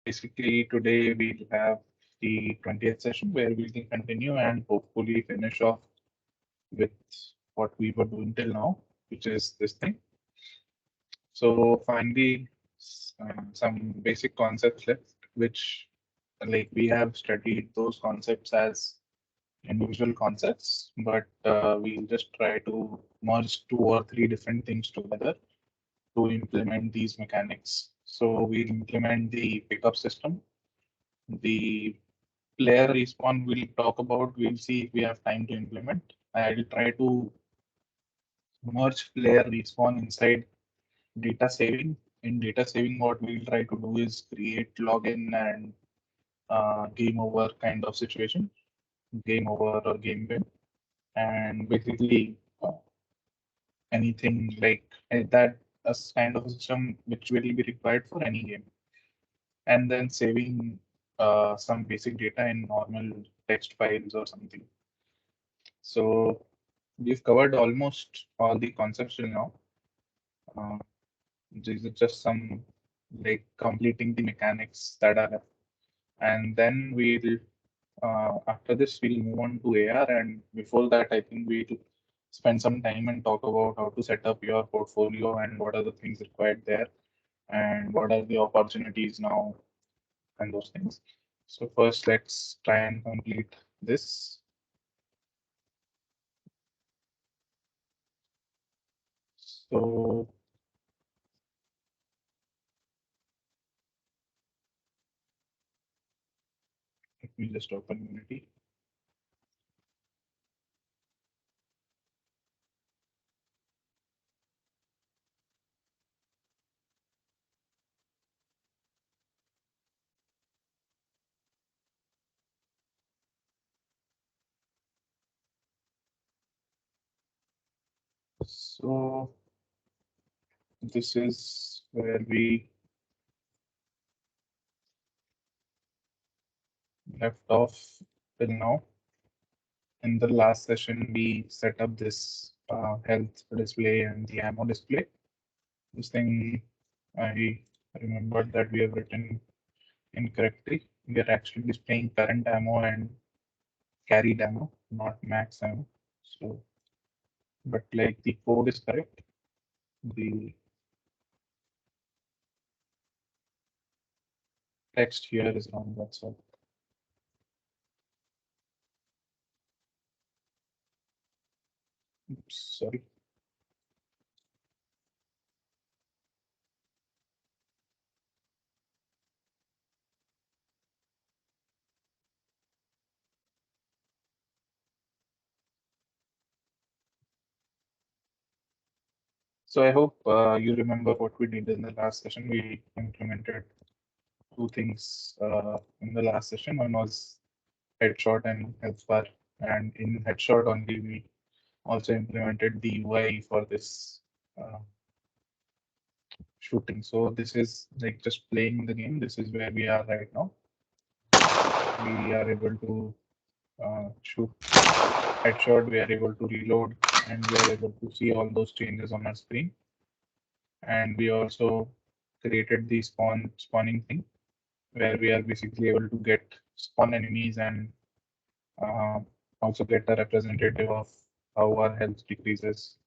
basically today we'll have the 20th session where we can continue and hopefully finish off with what we were doing till now, which is this thing. So finally, some basic concepts left, which like we have studied those concepts as individual concepts, but we'll just try to merge two or three different things together to implement these mechanics. So we'll implement the pickup system, the player respawn we'll talk about. We'll see if we have time to implement. I'll try to merge player respawn inside data saving. In data saving, what we'll try to do is create login and game over kind of situation, game over or game win, and basically anything like that, a kind of a system which will be required for any game, and then saving some basic data in normal text files or something. So we've covered almost all the concepts till now. Uh, this is just some like completing the mechanics that are left. And then we'll after this we'll move on to AR. And before that, I think we'll spend some time and talk about how to set up your portfolio and what are the things required there and what are the opportunities now and those things. So first, let's try and complete this. So let me just open Unity. So this is where we left off till now. In the last session, we set up this health display and the ammo display. This thing, I remembered that we have written incorrectly. We are actually displaying current ammo and carried ammo, not max ammo. So, but like the code is correct. The text here is wrong, that's all. Oops, sorry. So I hope you remember what we did in the last session. We implemented two things in the last session. One was headshot and health bar, and in headshot only we also implemented the UI for this uh, shooting. So this is like just playing the game. This is where we are right now. We are able to shoot headshot. We are able to reload, and we are able to see all those changes on our screen. And we also created the spawning thing, where we are basically able to get spawn enemies and uh, also get a representative of how our health decreases.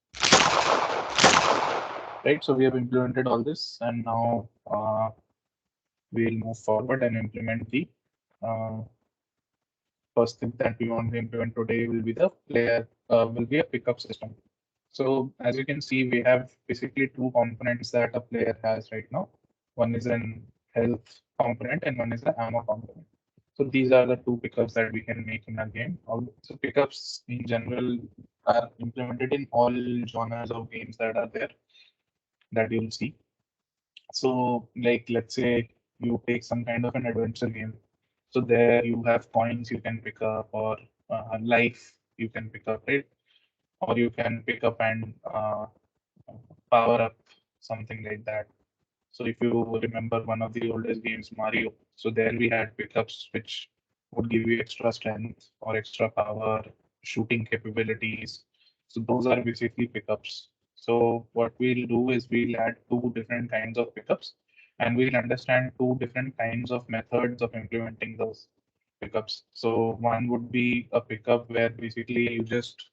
Right, so we have implemented all this, and now we'll move forward and implement the uh, first thing that we want to implement today will be the will be a pickup system. So as you can see, we have basically two components that a player has right now. One is an health component and one is the ammo component. So these are the two pickups that we can make in a game. So pickups in general are implemented in all genres of games that are there that you'll see. So like let's say you take some kind of an adventure game. So there you have coins you can pick up or life you can pick up, right? Or you can pick up and power up something like that. So if you remember one of the oldest games, Mario, so there we had pickups which would give you extra strength or extra power, shooting capabilities. So those are basically pickups. So what we'll do is we'll add two different kinds of pickups. and we'll understand two different kinds of methods of implementing those pickups. So one would be a pickup where basically you just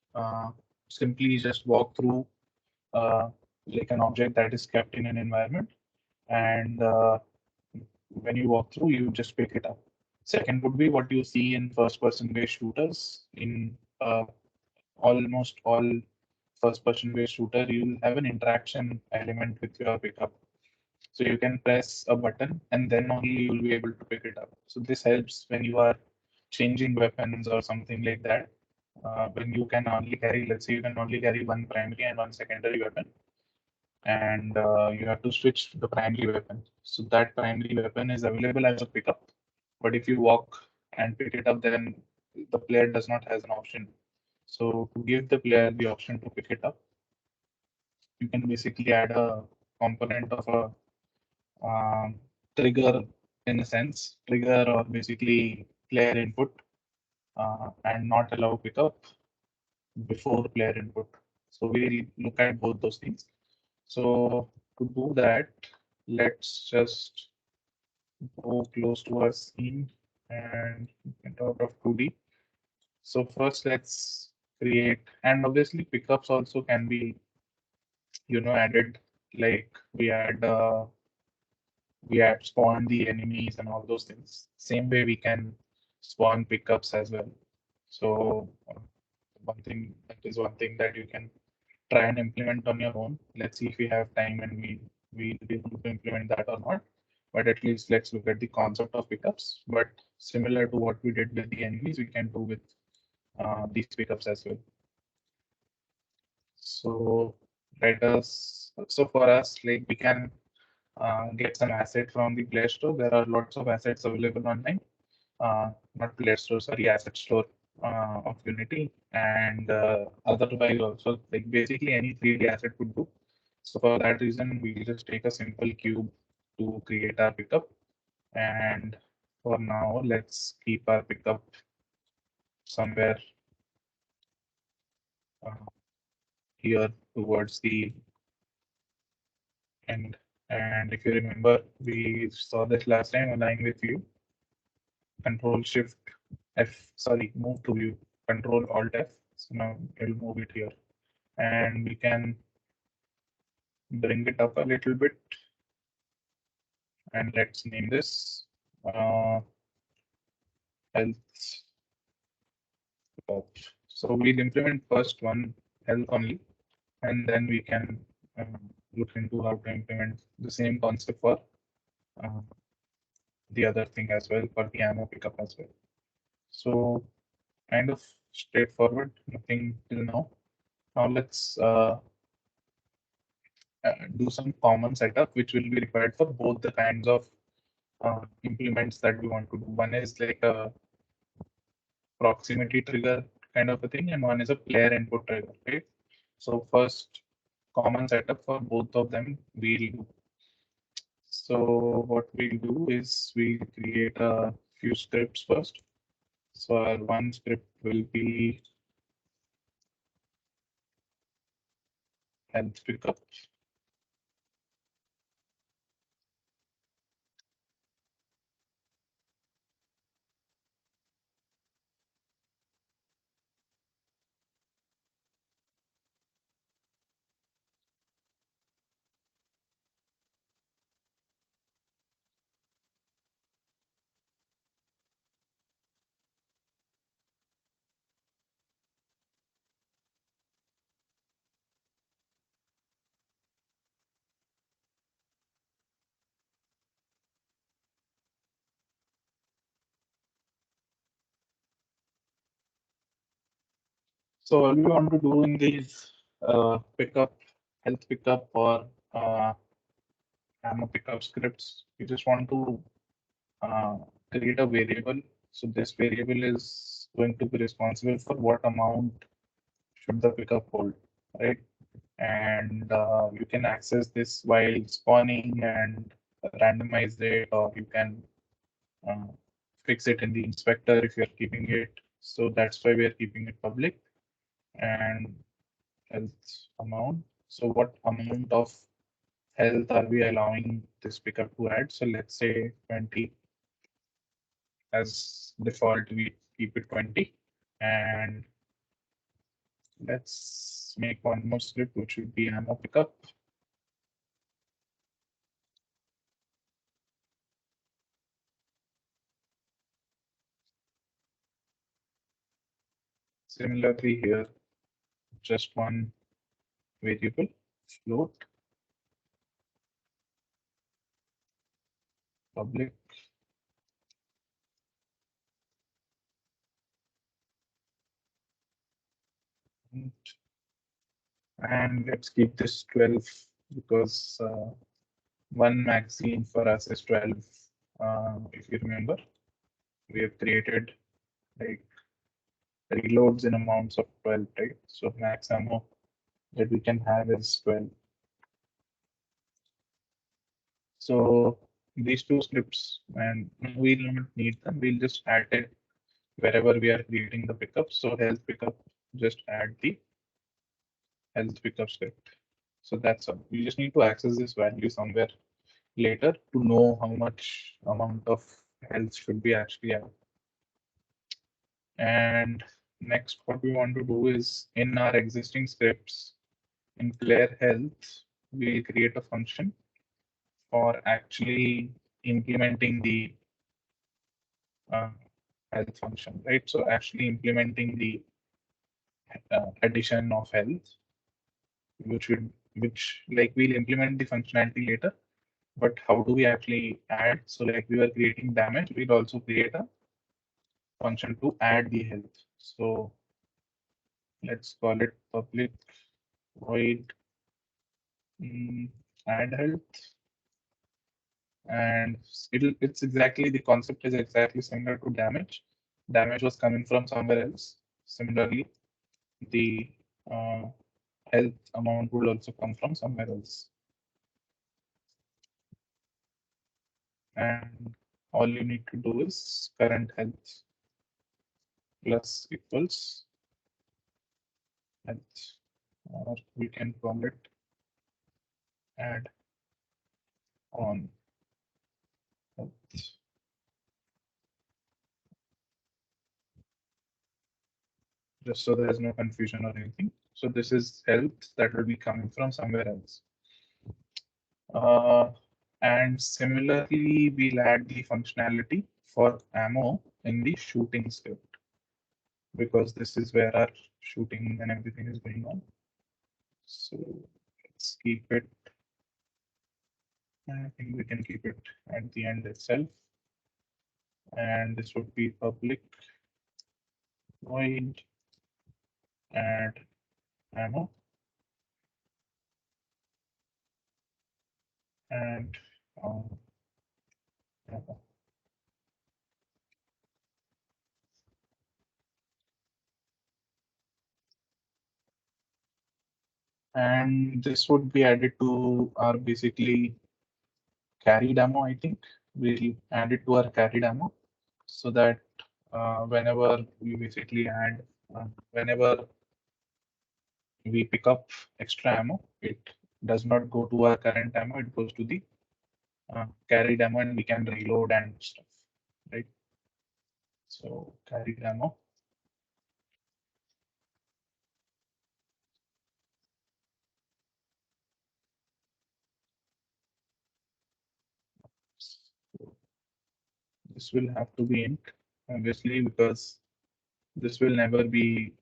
simply just walk through like an object that is kept in an environment, and when you walk through, you just pick it up. Second would be what you see in first-person based shooters. In almost all first-person based shooter, you'll have an interaction element with your pickup. So you can press a button and then only you'll be able to pick it up. So this helps when you are changing weapons or something like that. When you can only carry, let's say you can only carry one primary and one secondary weapon, and you have to switch the primary weapon. So that primary weapon is available as a pickup. But if you walk and pick it up, then the player does not has an option. So to give the player the option to pick it up, you can basically add a component of a trigger, in a sense, trigger or basically player input, and not allow pickup before player input. So we'll look at both those things. So to do that, let's just go close to our scene and get out of 2D. So first let's create, and obviously pickups also can be, added, like we add spawn the enemies and all those things. Same way we can spawn pickups as well. So one thing that you can try and implement on your own. Let's see if we have time and we'll be able to implement that or not. But at least let's look at the concept of pickups. But similar to what we did with the enemies, we can do with these pickups as well. So so for us, like we can get some asset from the Play Store. There are lots of assets available online. Not Play Store, sorry, Asset Store of Unity, and otherwise also, like basically any 3D asset would do. So for that reason, we'll just take a simple cube to create our pickup. And for now, let's keep our pickup somewhere uh, here towards the end. And if you remember, we saw this last time, align with view, Control Shift F, sorry, move to view, Control Alt F. So now it'll move it here, and we can bring it up a little bit, and let's name this health. So we'll implement first one health only, and then we can look into how to implement the same concept for uh, the other thing as well, for the ammo pickup as well. So kind of straightforward, nothing till now. Now let's do some common setup, which will be required for both the kinds of implements that we want to do. One is like a proximity trigger kind of a thing, and one is a player input trigger, right? So first common setup for both of them we'll do. So what we'll do is we'll create a few scripts first. So our one script will be health pickup. So all we want to do in these pickup, health pickup or ammo pickup scripts, we just want to uh, create a variable. So this variable is going to be responsible for what amount should the pickup hold, right? And you can access this while spawning and randomize it, or you can uh, fix it in the inspector if you're keeping it. So that's why we are keeping it public. And health amount. So what amount of health are we allowing this pickup to add? So let's say 20 as default, we keep it 20. And let's make one more script, which would be ammo pickup. Similarly here, just one variable, float, public, and let's keep this 12 because one magazine for us is 12. If you remember, we have created like reloads in amounts of 12, right? So max ammo that we can have is 12. So these two scripts, and we don't need them. We'll just add it wherever we are creating the pickup. So health pickup, just add the health pickup script. So that's all. We just need to access this value somewhere later to know how much amount of health should be actually added. And next, what we want to do is in our existing scripts, in player health, we'll create a function for actually implementing the uh, health function, right? So actually implementing the addition of health, which like we'll implement the functionality later. But how do we actually add? So like we were creating damage, we'll also create a function to add the health. So let's call it public void add health, and it's exactly the concept is exactly similar to damage. Damage was coming from somewhere else. Similarly, the uh, health amount will also come from somewhere else. And all you need to do is current health plus equals health, or we can call it add on health. Just so there's no confusion or anything. So this is health that will be coming from somewhere else. And similarly, we'll add the functionality for ammo in the shooting script because this is where our shooting and everything is going on. So let's keep it. I think we can keep it at the end itself. And this would be public void add ammo and ammo. And this would be added to our basically carried ammo. I think we'll add it to our carried ammo so that whenever we basically add, whenever we pick up extra ammo, it does not go to our current ammo, it goes to the carried ammo and we can reload and stuff, right? So carried ammo. So this will have to be int, obviously, because this will never be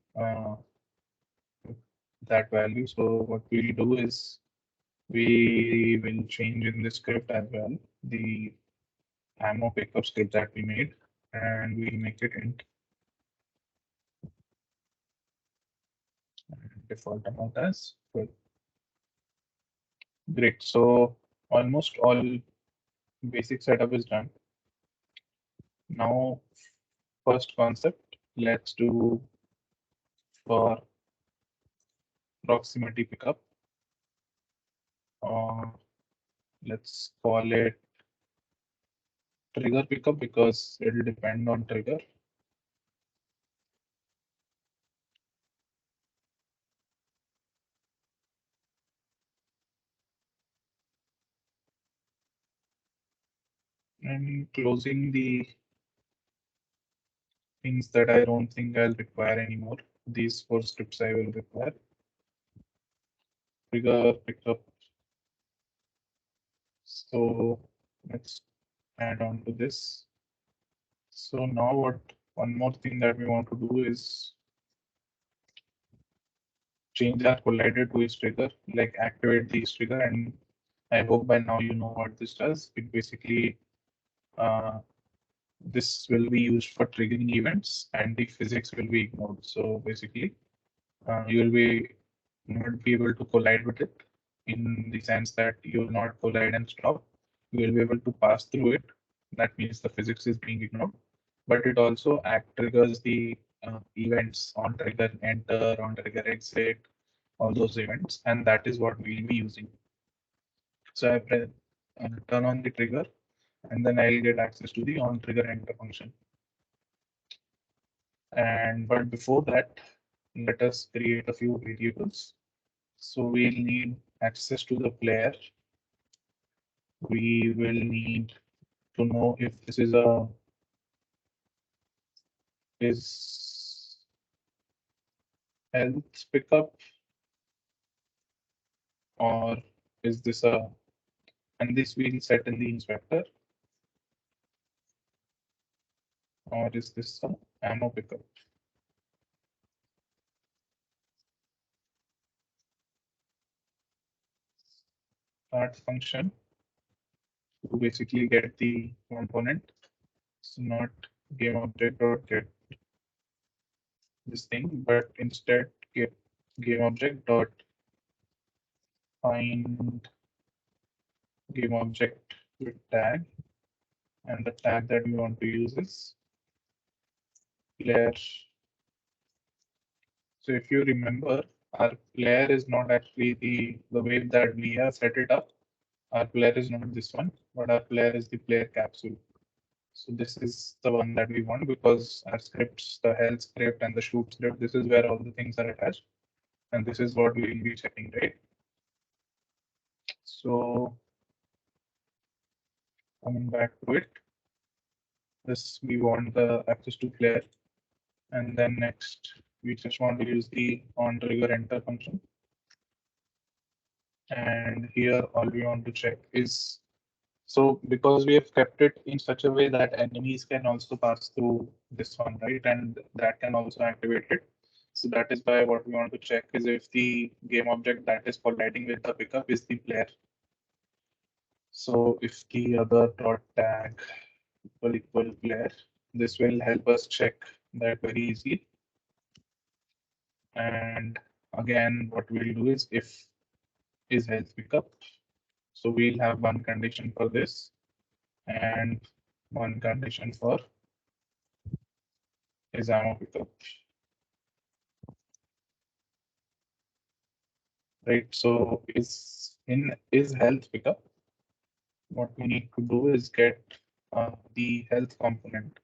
that value. So what we'll do is we will change in the script as well the ammo pickup script that we made, and we'll make it int default amount as 12. Great. So almost all basic setup is done. Now, first concept, let's do for proximity pickup. Uh, let's call it trigger pickup because it will depend on trigger. And closing the things that I don't think I'll require anymore. These 4 scripts I will require. Trigger, pickup. So let's add on to this. So now one more thing that we want to do is change our collider to its trigger, like activate the trigger. And I hope by now you know what this does. It basically this will be used for triggering events and the physics will be ignored. So basically, you will be not be able to collide with it in the sense that you will not collide and stop. You will be able to pass through it. That means the physics is being ignored. But it also triggers the events on trigger enter, on trigger exit, all those events, and that is what we'll be using. So I turn on the trigger, and then I'll get access to the on trigger enter function. And but before that, let us create a few variables. So we'll need access to the player. We will need to know if this is health pickup or is this and this we'll set in the inspector, or is this a ammo pickup? Start function to basically get the component. So not game object or get this thing, but instead get game object dot find game object with tag, and the tag that we want to use is player. So if you remember, our player is not actually the way that we have set it up. Our player is not this one, but our player is the player capsule. So this is the one that we want because our scripts, the health script and the shoot script, this is where all the things are attached. And this is what we will be checking, right? So coming back to it, this we want the access to player. And then next, we just want to use the on trigger enter function. And here all we want to check is, so because we have kept it in such a way that enemies can also pass through this one, right? And that can also activate it. So that is why what we want to check is if the game object that is colliding with the pickup is the player. So if the other dot tag equal player, this will help us check that very easily. And again, what we'll do is if health pickup. So we'll have one condition for this and one condition for is ammo pickup. Right. So is health pickup. What we need to do is get the health component.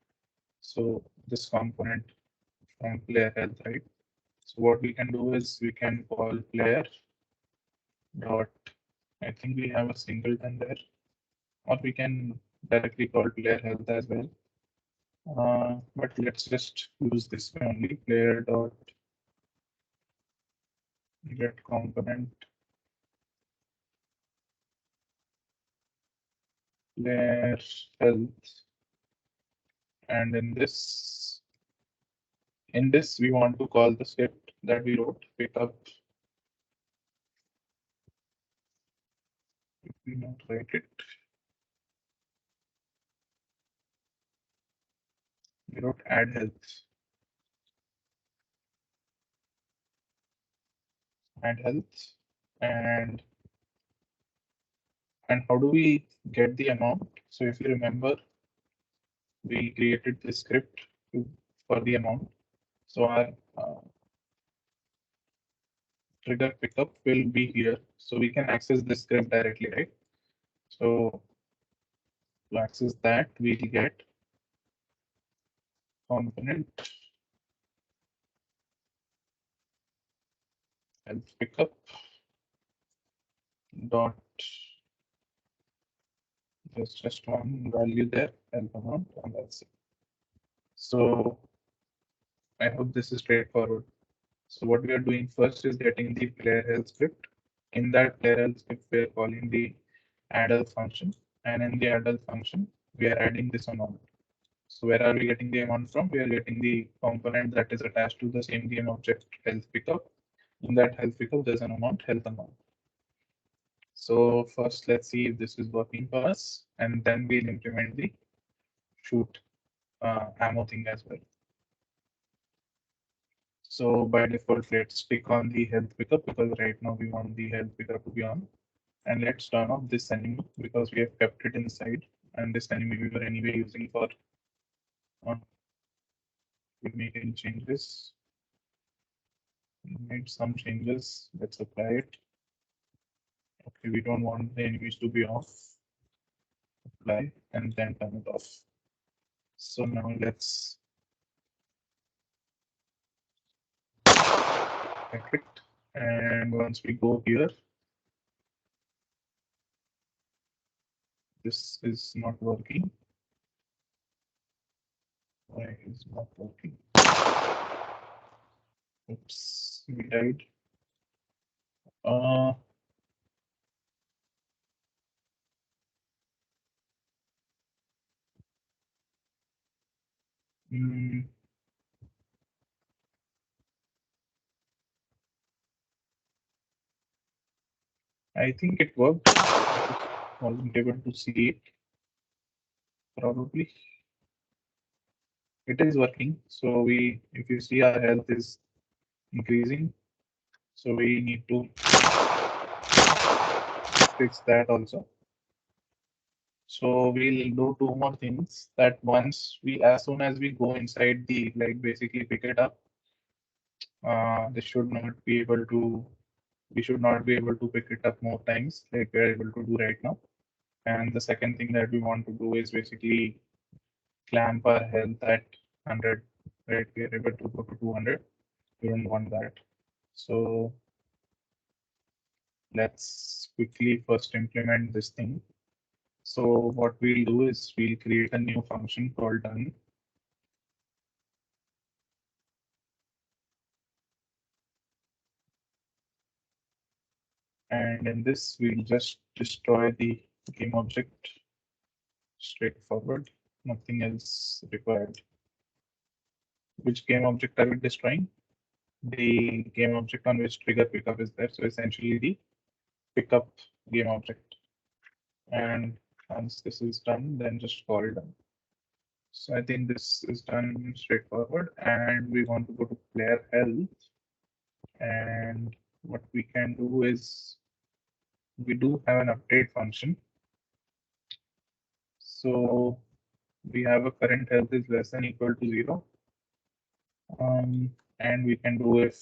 So this component from player health, right? So what we can do is we can call player dot. I think we have a singleton there, or we can directly call player health as well. But let's just use this way only, player dot get component player health, and in this we want to call the script that we wrote pickup. If we not write it, we wrote add health, and how do we get the amount? So if you remember, we created this script for the amount. So our trigger pickup will be here. So we can access this script directly, right? So to access that, we'll get component health pickup dot There's just one value there, health amount, and that's it. So I hope this is straightforward. So what we are doing first is getting the player health script. In that player health script, we are calling the add function, and in the add function, we are adding this amount. So where are we getting the amount from? We are getting the component that is attached to the same game object health pickup. In that health pickup, there's an amount, health amount. So first, let's see if this is working for us, and then we'll implement the shoot ammo thing as well. So by default, let's click on the health pickup because right now we want the health pickup to be on. And let's turn off this enemy because we have kept it inside. And this enemy we were anyway using for we make any changes. We made some changes. Let's apply it. Okay, we don't want the enemies to be off. Apply and then turn it off. So now let's check it. And once we go here, this is not working. Why is not working? Oops, we died. Uh, mm, I think it worked. I wasn't able to see it. Probably it is working. So if you see, our health is increasing. So we need to fix that also. So we'll do two more things. That once as soon as we go inside the basically pick it up, this should not be able to. We should not be able to pick it up more times like we're able to do right now. And the second thing that we want to do is basically clamp our health at 100, right? We're able to go to 200. We don't want that. So let's quickly first implement this thing. So what we'll do is we'll create a new function called done. And in this, we'll just destroy the game object. Straightforward, nothing else required. Which game object are we destroying? The game object on which trigger pickup is there. So essentially the pickup game object. And once this is done, then just call it done. So I think this is done straightforward. And we want to go to player health. And what we can do is we do have an update function. So we have a current health is less than equal to 0. And we can do if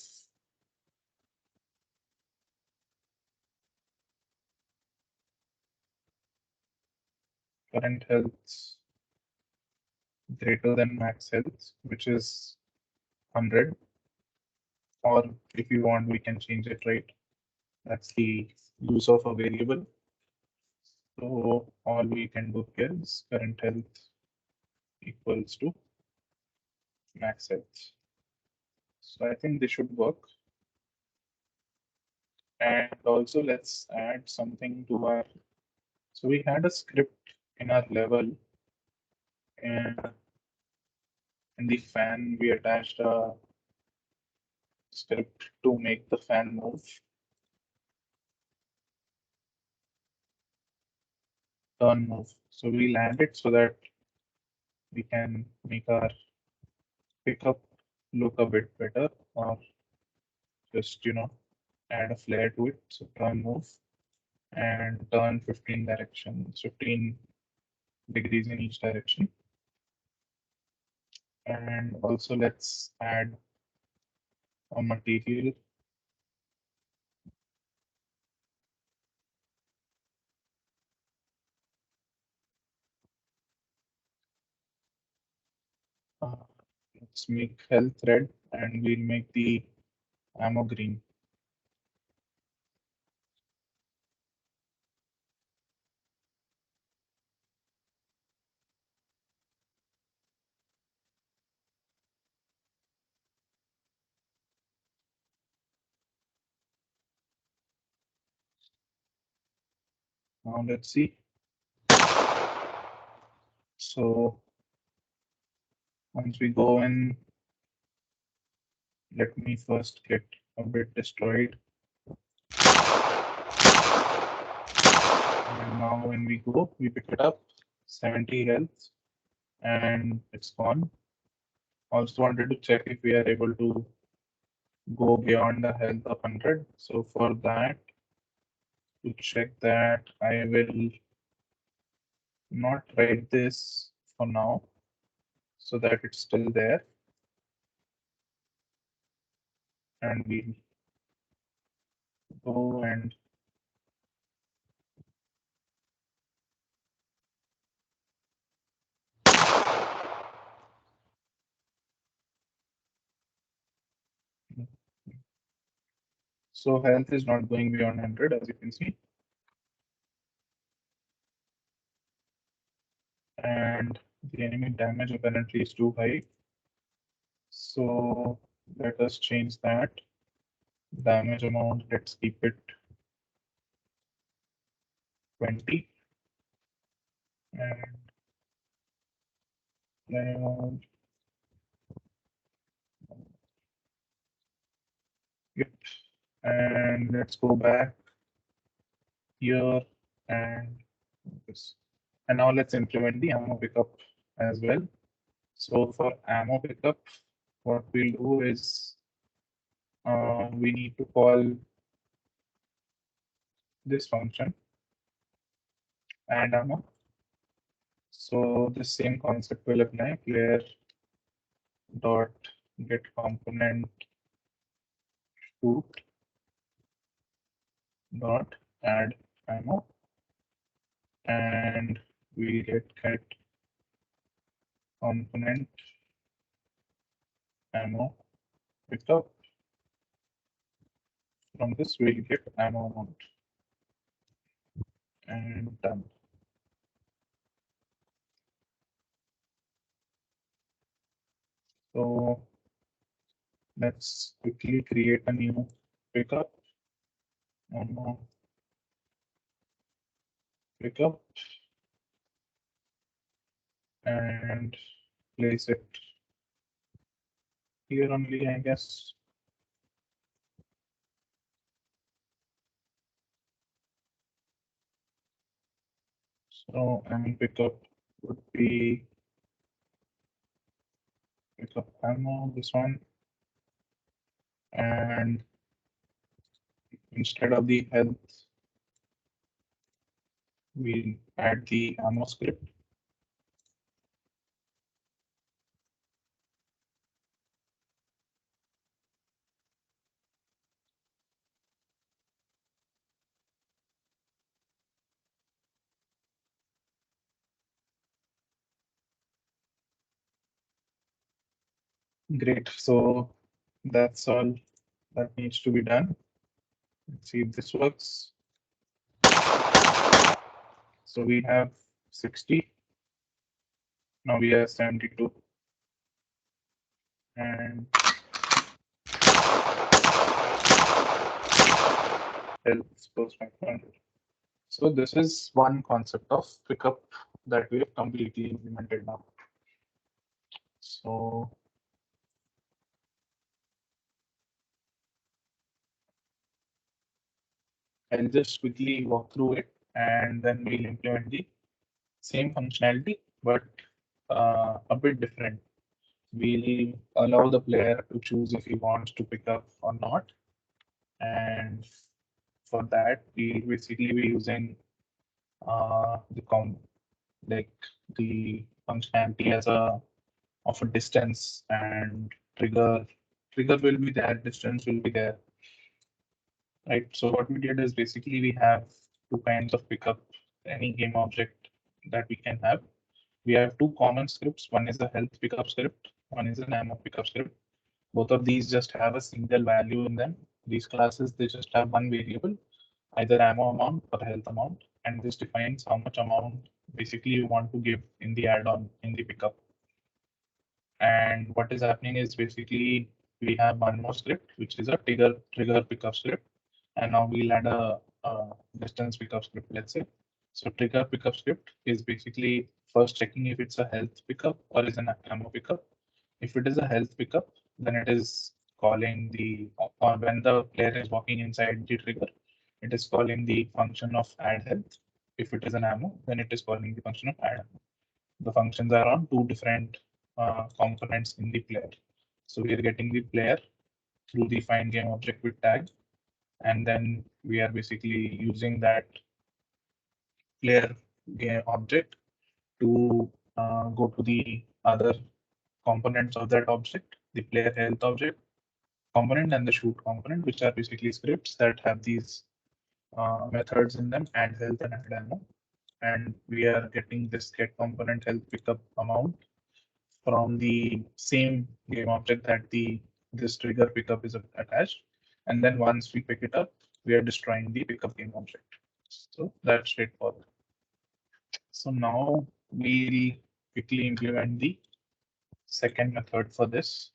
current health greater than max health, which is 100. Or if you want, we can change it, right? That's the use of a variable. So all we can do here is current health equals to max health. So I think this should work. And also let's add something to our, so we had a script in our level, and in the fan, we attached a script to make the fan move. Turn move. So we land it so that we can make our pickup look a bit better, or just add a flare to it. So turn move and turn 15 directions, 15 degrees in each direction. And also let's add a material. Let's make health red and we'll make the ammo green. Now let's see. So once we go in, let me first get a bit destroyed. And now when we go, we pick it up, 70 health, and it's gone. Also wanted to check if we are able to go beyond the health of 100. So for that, to check that, I will not write this for now so that it's still there. And we'll go and so health is not going beyond 100, as you can see. And the enemy damage apparently is too high. So let us change that. Damage amount, let's keep it 20. And yep. And let's go back here and this. And now let's implement the ammo pickup as well. So for ammo pickup, what we'll do is we need to call this function and ammo. So the same concept will apply. Player dot get component shoot dot add ammo, and we get component ammo pickup. From this we'll get ammo amount, and done. So let's quickly create a new pickup. Ammo pickup and place it here only, I guess. So ammo pickup would be pickup ammo, this one, and instead of the health, we'll add the ammo script. Great. So that's all that needs to be done. Let's see if this works. So we have 60. Now we have 72. And health goes back to 100. So this is one concept of pickup that we have completely implemented now. So I'll just quickly walk through it and then we'll implement the same functionality, but a bit different. We'll allow the player to choose if he wants to pick up or not. And for that, we'll basically be using like the functionality as a of a distance and trigger. Trigger will be there, distance will be there, right? So what we did is basically we have two kinds of pickup any game object that we can have. We have two common scripts. One is the health pickup script, one is an ammo pickup script. Both of these just have a single value in them. These classes, they just have one variable, either ammo amount or health amount, and this defines how much amount basically you want to give in the add-on in the pickup. And what is happening is basically we have one more script, which is a trigger pickup script. And now we'll add a distance pickup script, let's say. So trigger pickup script is basically first checking if it's a health pickup or is an ammo pickup. If it is a health pickup, then it is calling the, or when the player is walking inside the trigger, it is calling the function of add health. If it is an ammo, then it is calling the function of add ammo. The functions are on two different components in the player. So we are getting the player through the find game object with tag, and then we are basically using that player game object to go to the other components of that object, the player health object component and the shoot component, which are basically scripts that have these methods in them, add health and add ammo. And we are getting this get component health pickup amount from the same game object that the this trigger pickup is attached. And then once we pick it up, we are destroying the pickup game object. So that's straightforward. So now we'll quickly implement the second method for this.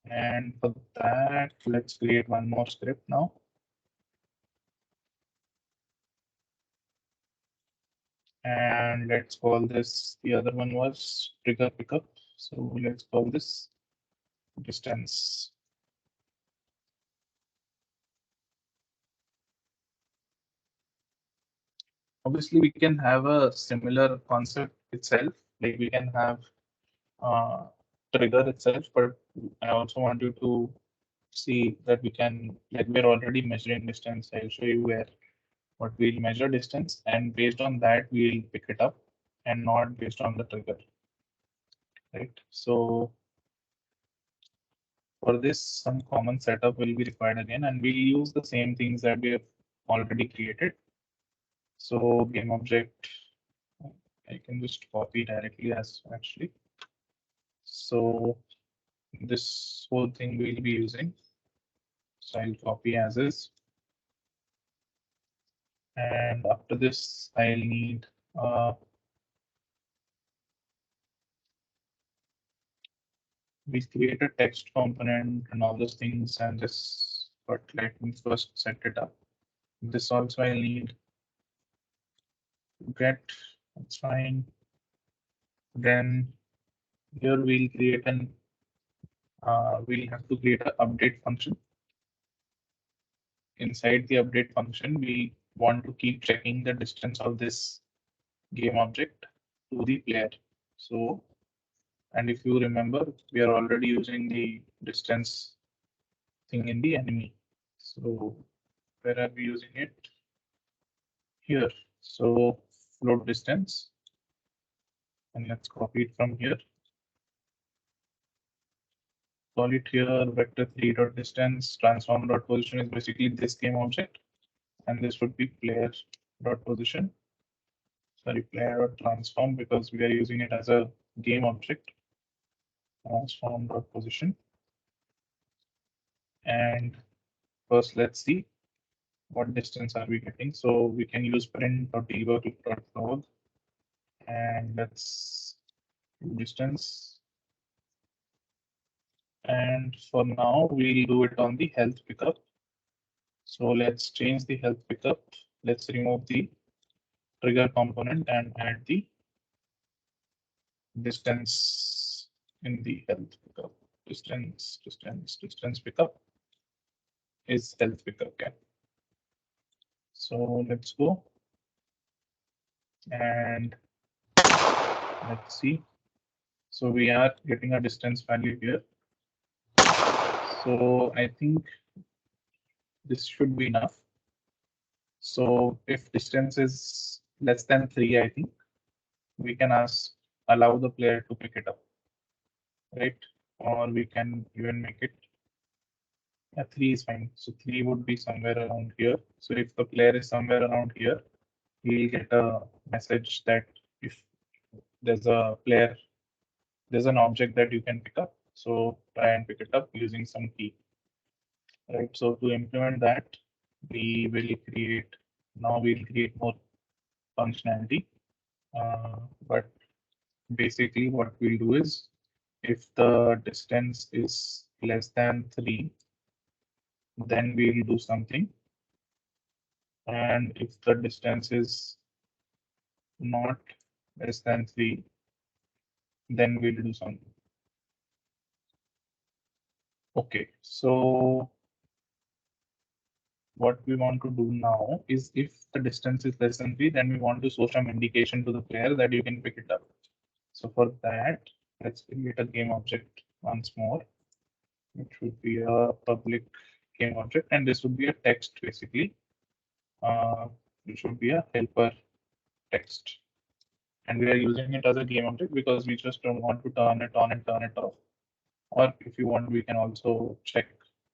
And for that, let's create one more script now. And let's call this, the other one was trigger pickup. So let's call this distance. Obviously, we can have a similar concept itself, like we can have uh, trigger itself, but I also want you to see that we can, like we're already measuring distance. I'll show you where what we'll measure distance, and based on that, we'll pick it up and not based on the trigger, right? So for this, some common setup will be required again, and we'll use the same things that we have already created. So game object, I can just copy directly as actually. So this whole thing we'll be using. So I'll copy as is. And after this, I'll need we create a text component and all those things and this, but let me first set it up. This also I'll need get, that's fine. Then here we'll create an we'll have to create an update function. Inside the update function, we want to keep checking the distance of this game object to the player. So, and if you remember, we are already using the distance thing in the enemy. So where are we using it? Here. So float distance, and let's copy it from here. Call it here vector3 dot distance transform dot position is basically this game object, and this would be player dot position. Sorry, player dot transform, because we are using it as a game object. Transform dot position. And first, let's see what distance are we getting. So we can use print.debug.log, and let's do distance. And for now, we'll do it on the health pickup. So let's change the health pickup. Let's remove the trigger component and add the distance in the health pickup. Distance pickup is health pickup. Okay. So let's go and let's see. So we are getting a distance value here. So I think this should be enough. So if distance is less than 3, I think we can allow the player to pick it up, right? Or we can even make it, yeah, 3 is fine. So 3 would be somewhere around here. So if the player is somewhere around here, he'll get a message that if there's a player, there's an object that you can pick up. So try and pick it up using some key, right? So to implement that, we will create, now we'll create more functionality. But basically what we'll do is if the distance is less than 3, then we'll do something. And if the distance is not less than 3, then we'll do something. Okay, so what we want to do now is if the distance is less than 3, then we want to show some indication to the player that you can pick it up. So for that, let's create a game object once more. It should be a public game object, and this would be a text basically. It should be a helper text. And we are using it as a game object because we just don't want to turn it on and turn it off. Or if you want, we can also check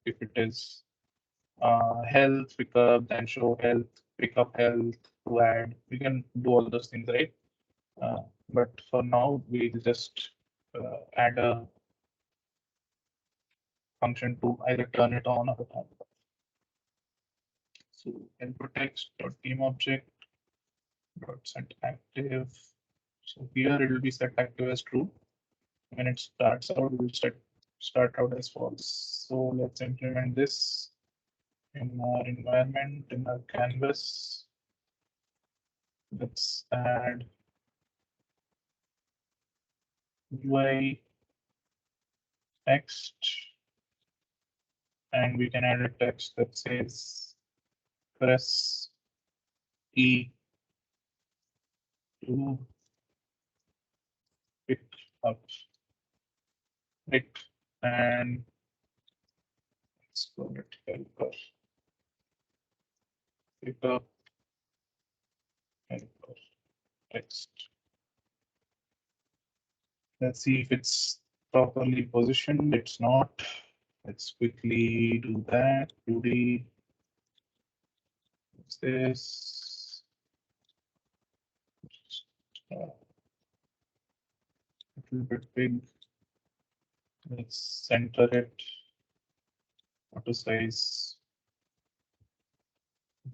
if it is health pickup, then show health, pick up health to add. We can do all those things, right? But for now, we just add a function to either turn it on or turn it off. So helper text dot game object dot set active. So here it will be set active as true. When it starts out, it will start out as false. So let's implement this in our environment, in our canvas. Let's add UI text, and we can add a text that says press E to pick up, right? And let's call it helper. Pick up helper text. Let's see if it's properly positioned. It's not. Let's quickly do that. 2D. What's this? Just, a little bit big. Let's center it. Auto size,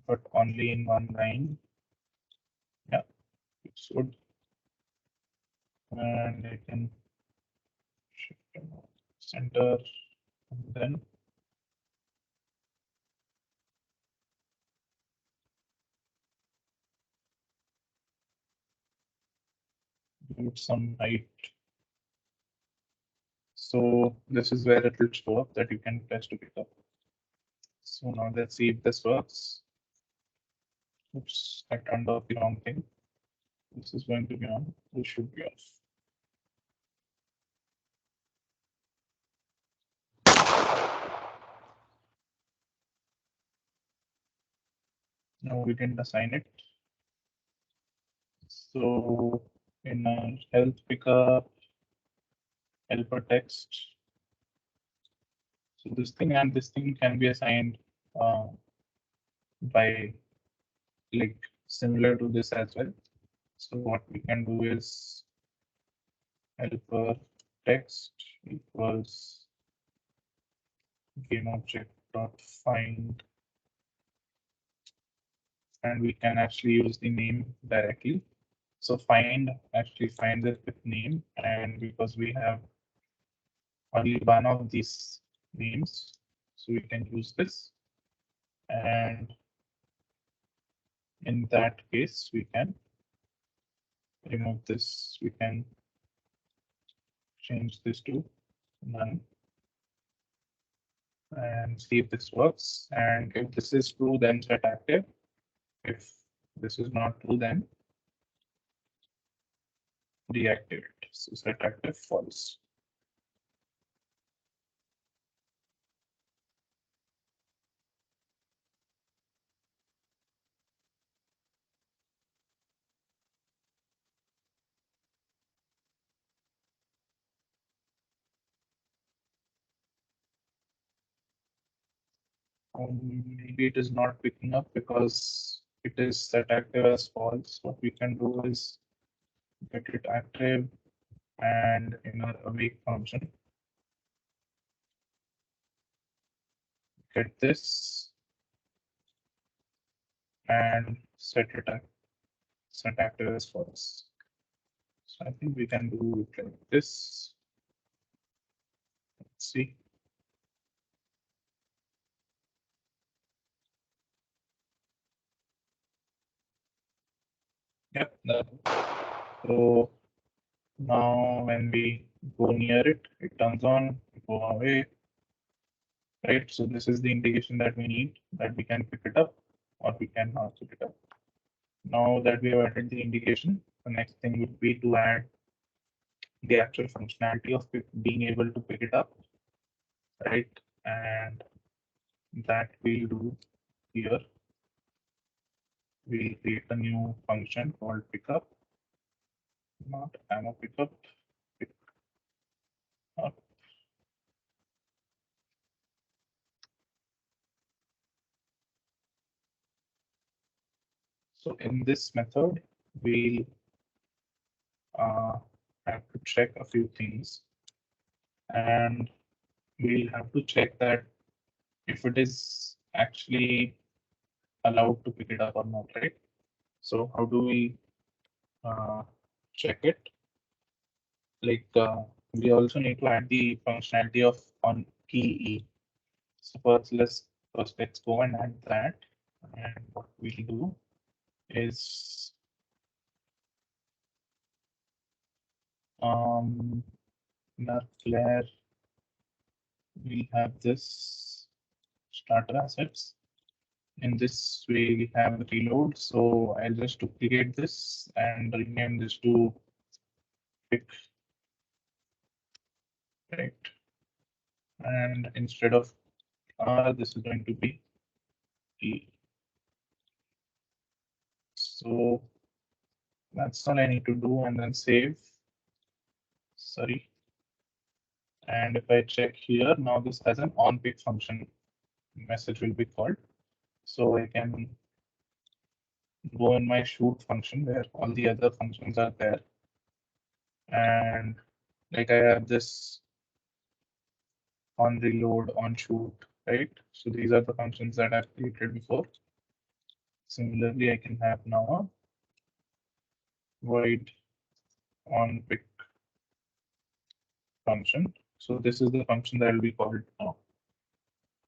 but only in one line. Yeah, it's good. And I can shift to center, and then give some height. So this is where it will show up that you can press to pick up. So now let's see if this works. Oops, I turned off the wrong thing. This is going to be on. This should be off. No, we didn't assign it. So in health pickup, helper text. So this thing and this thing can be assigned by like similar to this as well. So what we can do is helper text equals game object dot find, and we can actually use the name directly. So find actually finds it with name, and because we have only one of these names, so we can use this. And in that case, we can remove this. We can change this to none and see if this works. And if this is true, then set active. If this is not true, then deactivate. So set active false. Maybe it is not picking up because it is set active as false. What we can do is get it active, and in our awake function, get this and set active as false. So I think we can do it like this. Let's see. Yep. So now when we go near it, it turns on, go away, right? So this is the indication that we need, that we can pick it up or we cannot pick it up. Now that we have added the indication, the next thing would be to add the actual functionality of being able to pick it up, right? And that we'll do here. We'll create a new function called pickup, not ammo pickup, pick up. So in this method, we'll have to check a few things, and we'll have to check that if it is actually allowed to pick it up or not, right? So how do we check it? Like we also need to add the functionality of on key E. So first let's go and add that. And what we'll do is in our Claire we have this starter assets. In this way we have reload. So I'll just duplicate this and rename this to pick, right? And instead of R, this is going to be E. So that's all I need to do, and then save. Sorry. And if I check here, now this has an on pick function message will be called. So I can go in my shoot function where all the other functions are there. And like I have this on reload, on shoot, right? So these are the functions that I've created before. Similarly, I can have now a void on pick function. So this is the function that will be called now.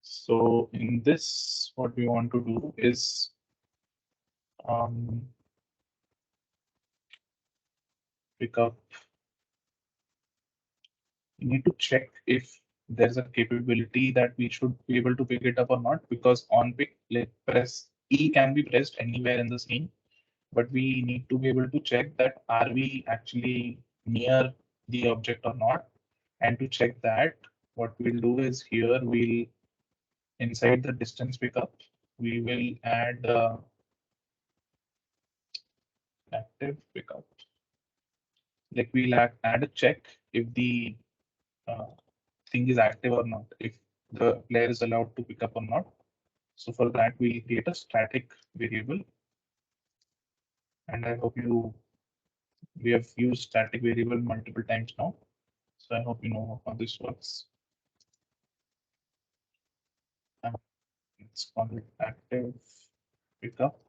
So in this, what we want to do is pick up. You need to check if there's a capability that we should be able to pick it up or not, because on pick, like press E can be pressed anywhere in the scene, but we need to be able to check that are we actually near the object or not. And to check that, what we'll do is here we'll inside the distance pickup, we will add active pickup. Like we'll add a check if the uh, thing is active or not, if the player is allowed to pick up or not. So for that, we'll create a static variable. And I hope we have used static variable multiple times now. So I hope you know how this works. Let's call it active pickup.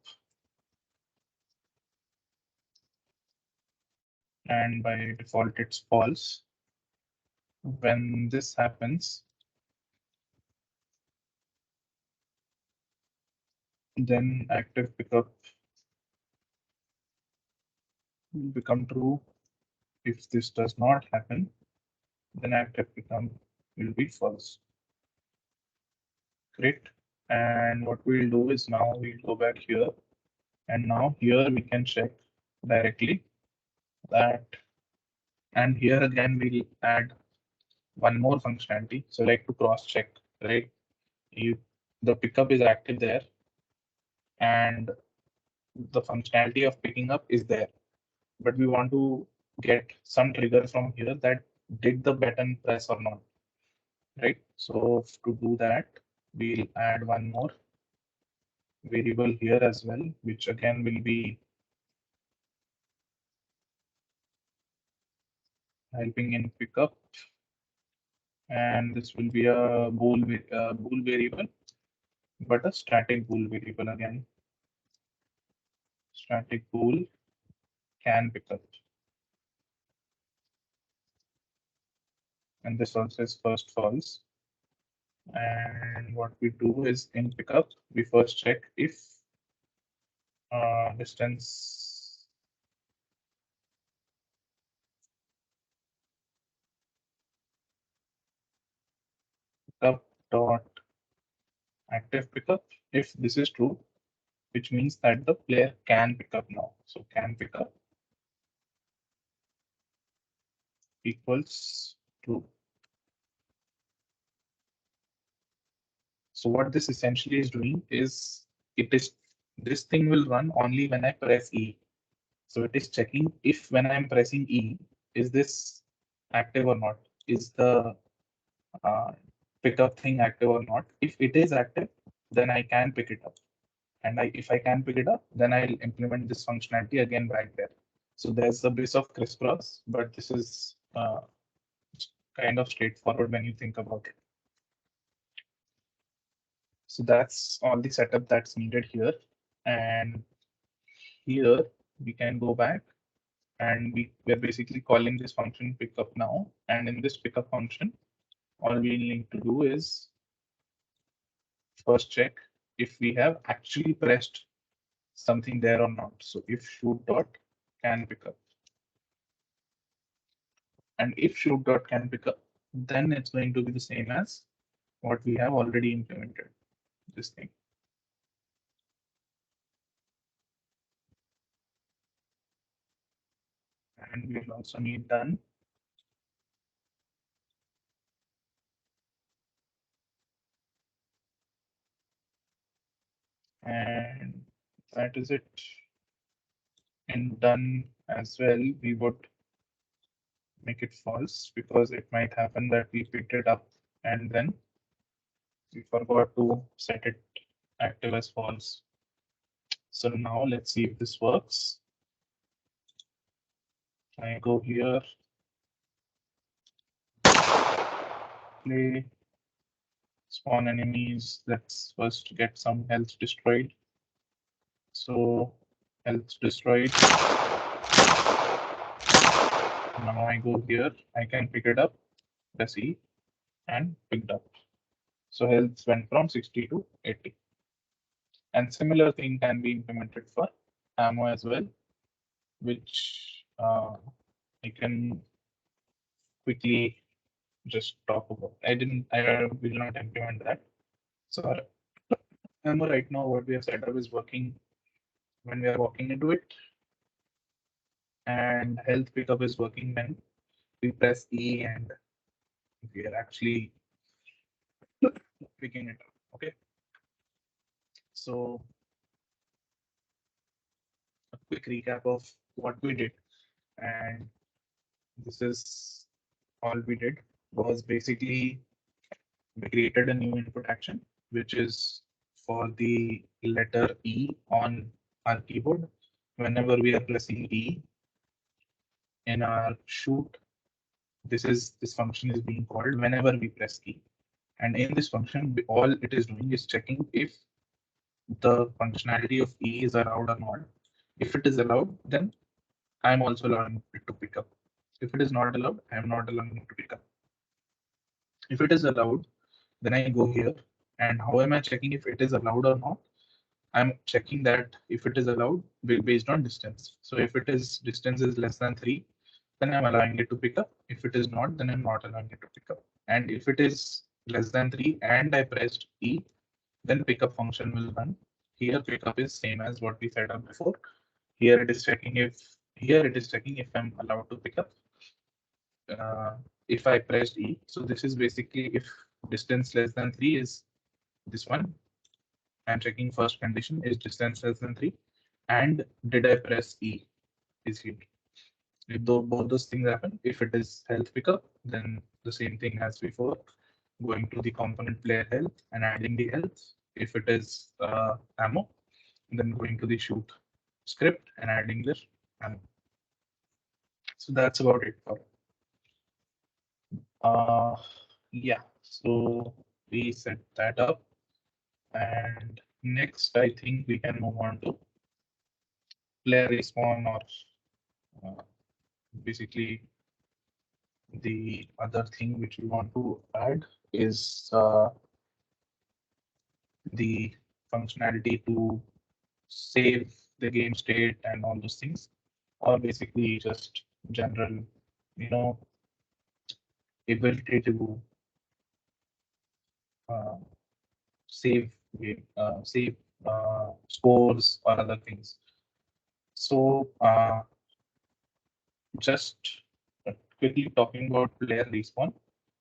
And by default, it's false. When this happens, then active pickup will become true. If this does not happen, then active pickup will be false. Great. And what we'll do is now we'll go back here, and now here we can check directly that, and here again we'll add one more functionality. So like to cross check, right? The pickup is active there, and the functionality of picking up is there, but we want to get some trigger from here that did the button press or not, right? So to do that, we'll add one more variable here as well, which again will be helping in pickup, and this will be a bool variable, but a static bool variable again. Static bool can pickup, and this also is first false. And what we do is in pickup, we first check if distance pickup dot active pickup. If this is true, which means that the player can pick up now. So can pick up equals true. So what this essentially is doing is this thing will run only when I press E. So it is checking if when I'm pressing E, is this active or not? Is the uh, pickup thing active or not? If it is active, then I can pick it up. And if I can pick it up, then I'll implement this functionality again back there. So there's a bit of crisscross, but this is kind of straightforward when you think about it. So that's all the setup that's needed here. And here we can go back and we're basically calling this function pickup now. And in this pickup function, all we need to do is first check if we have actually pressed something there or not. So if shoot dot can pick up, and if shoot dot can pick up, then it's going to be the same as what we have already implemented, this thing. And we'll also need done. And that is it. And done as well, we would make it false because it might happen that we picked it up and then we forgot to set it active as false. So now let's see if this works. I go here, play, spawn enemies. Let's first get some health destroyed. So health destroyed. Now I go here, I can pick it up, press E, and picked up. So health went from 60 to 80. And similar thing can be implemented for ammo as well, which I can quickly just talk about. I will not implement that. So our ammo right now, what we have set up is working when we are walking into it, and health pickup is working when we press E and we are actually picking it up. Okay. So a quick recap of what we did, and this is all we did was basically we created a new input action, which is for the letter E on our keyboard. Whenever we are pressing E in our shoot, this function is being called whenever we press E. And in this function, all it is doing is checking if the functionality of E is allowed or not. If it is allowed, then I'm also allowing it to pick up. If it is not allowed, I'm not allowing it to pick up. If it is allowed, then I go here. And how am I checking if it is allowed or not? I'm checking that if it is allowed based on distance. So if it is distance is less than 3, then I'm allowing it to pick up. If it is not, then I'm not allowing it to pick up. And if it is less than 3 and I pressed E, then pickup function will run. Here pickup is same as what we set up before. Here it is checking if I'm allowed to pick up. If I pressed E, so this is basically if distance less than 3 is this one. I'm checking first condition is distance less than 3, and did I press E is here. If both those things happen, if it is health pickup, then the same thing as before, going to the component player health and adding the health. If it is ammo, then going to the shoot script and adding the ammo. So that's about it for yeah. So we set that up, and next I think we can move on to player respawn, or basically the other thing which we want to add is the functionality to save the game state and all those things, or basically just general, you know, ability to save save scores or other things. So just quickly talking about player respawn,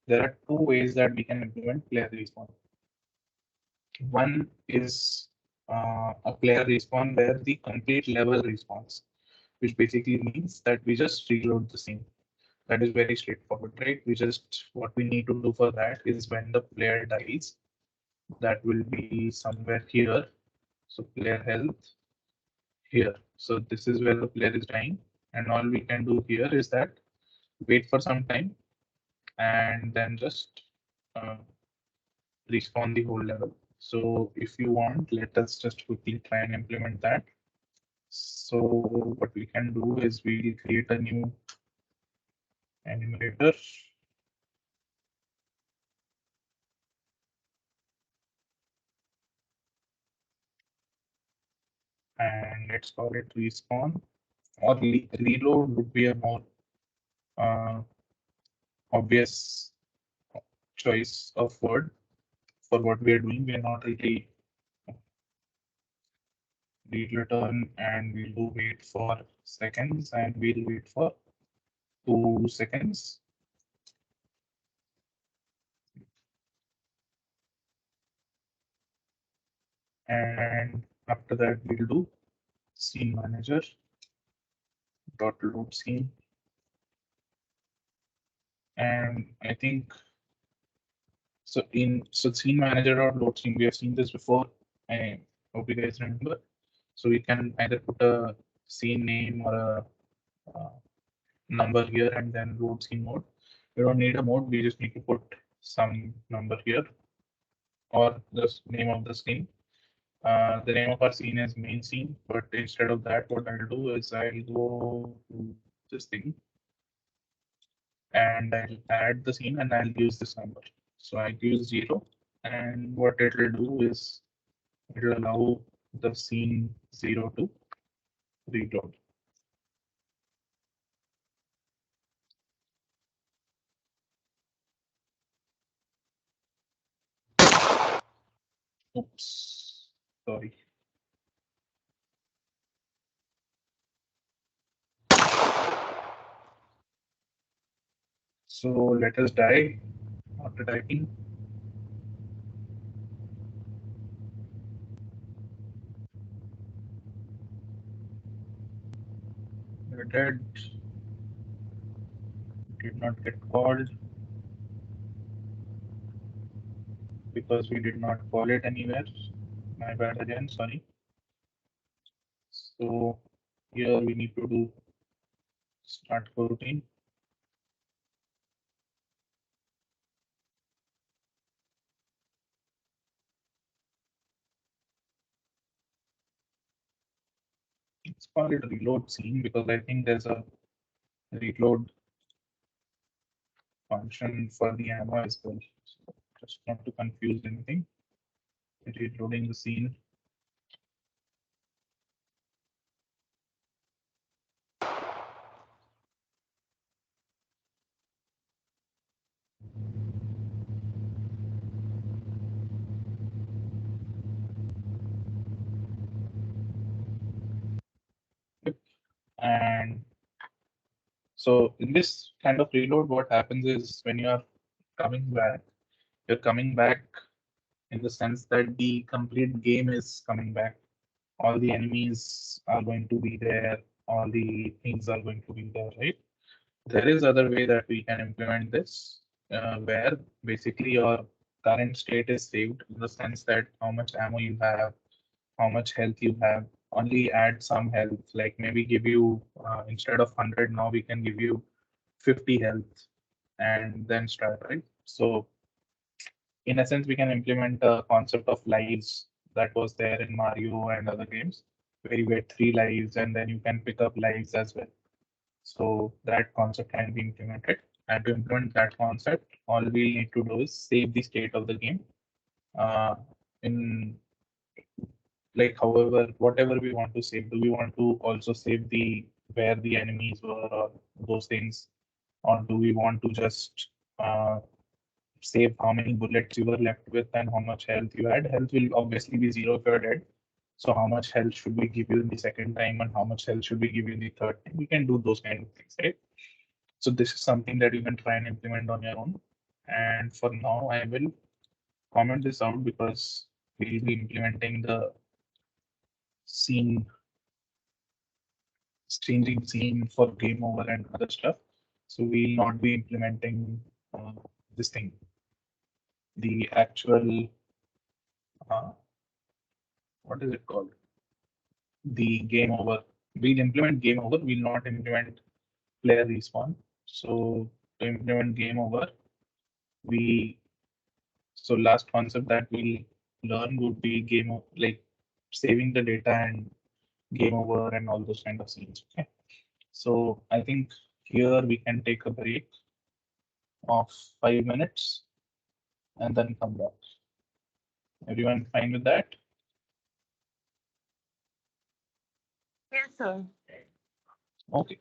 there are two ways that we can implement player respawn. One is a player respawn where the complete level respawns, which basically means that we just reload the scene. That is very straightforward, right? We just, what we need to do for that is when the player dies, that will be somewhere here. So player health here. So this is where the player is dying. And all we can do here is that wait for some time and then just uh, respawn the whole level. So if you want, let us just quickly try and implement that. So what we can do is we'll create a new enumerator. And let's call it respawn, or reload would be a more uh, obvious choice of word for what we are doing. We are not really return, and we'll do wait for seconds, and we'll wait for 2 seconds. And after that, we'll do scene manager dot load scene. And I think so scene manager dot load scene, we have seen this before. I hope you guys remember. So we can either put a scene name or a number here and then load scene mode. We don't need a mode, we just need to put some number here or the name of the scene. The name of our scene is main scene, but instead of that, what I'll do is I'll go to this thing and I'll add the scene and I'll use this number. So I'll use 0, and what it will do is it will allow the scene 0 to reload. Oops, sorry. So let us die after typing. We're dead. Did not get called because we did not call it anywhere. My bad again, sorry. So here we need to do start coroutine. It's called it reload scene because I think there's a reload function for the ammo as well. So just not to confuse anything. Reloading the scene. And so in this kind of reload, what happens is when you are coming back, you're coming back in the sense that the complete game is coming back. All the enemies are going to be there, all the things are going to be there, right? There is other way that we can implement this, where basically your current state is saved in the sense that how much ammo you have, how much health you have, only add some health, like maybe give you, instead of 100, now we can give you 50 health and then start, right? So in essence, we can implement a concept of lives that was there in Mario and other games, where you get 3 lives and then you can pick up lives as well. So that concept can be implemented. And to implement that concept, all we need to do is save the state of the game. In like, however, whatever we want to save, do we want to also save the where the enemies were or those things, or do we want to just save how many bullets you were left with and how much health you had. Health will obviously be zero if you're dead. So how much health should we give you in the second time and how much health should we give you in the third time? We can do those kind of things, right? So this is something that you can try and implement on your own. And for now, I will comment this out because we'll be implementing the scene, changing scene for game over and other stuff. So we'll not be implementing this thing, the actual, what is it called? The game over. We'll implement game over. We'll not implement player respawn. So to implement game over, we so last concept that we'll learn would be like saving the data and game over and all those kind of scenes. Okay. So I think here we can take a break of 5 minutes and then come back. Everyone fine with that? Yes, sir. Okay.